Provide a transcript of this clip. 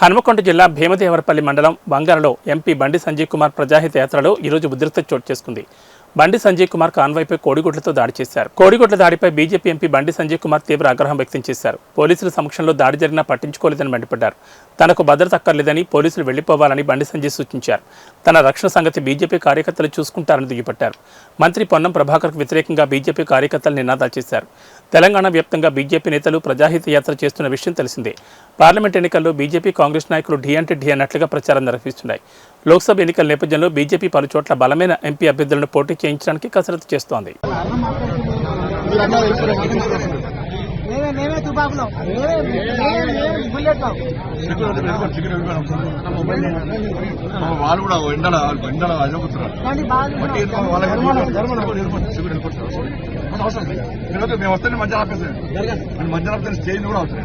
హనుమకొండ జిల్లా భీమదేవరపల్లి మండలం వంగరలో ఎంపీ బండి సంజయ్ కుమార్ ప్రజాహిత యాత్రలో ఈరోజు ఉద్రిక్తత చోటు చేసుకుంది. బండి సంజయ్ కుమార్ కాన్వాయ్పై కోడిగుడ్లతో దాడి చేశారు. కోడిగుడ్ల దాడిపై బీజేపీ ఎంపీ బండి సంజయ్ కుమార్ తీవ్ర ఆగ్రహం వ్యక్తం చేశారు. పోలీసుల సమక్షంలో దాడి జరిగినా పట్టించుకోలేదని మండిపడ్డారు. తనకు భద్రత అక్కర్లేదని, పోలీసులు వెళ్లిపోవాలని బండి సంజయ్ సూచించారు. తన రక్షణ సంగతి బీజేపీ కార్యకర్తలు చూసుకుంటారని దుయ్యబట్టారు. మంత్రి పొన్నం ప్రభాకర్కు వ్యతిరేకంగా బీజేపీ కార్యకర్తలు నినాదాలు చేశారు. తెలంగాణ వ్యాప్తంగా బీజేపీ నేతలు ప్రజాహిత యాత్ర చేస్తున్న విషయం తెలిసిందే. పార్లమెంట్ ఎన్నికల్లో బీజేపీ కాంగ్రెస్ నాయకులు ఢీ అంటే ఢీ అన్నట్లుగా ప్రచారం నిర్వహిస్తున్నాయి. లోక్సభ ఎన్నికల నేపథ్యంలో బీజేపీ పలుచోట్ల బలమైన ఎంపీ అభ్యర్థులను పోటీ చేయించడానికి కసరత్తు చేస్తోంది. మేము వస్తే మధ్య ఆపేసాం, మధ్య ఆపితే స్టేజ్ కూడా అవుతుంది.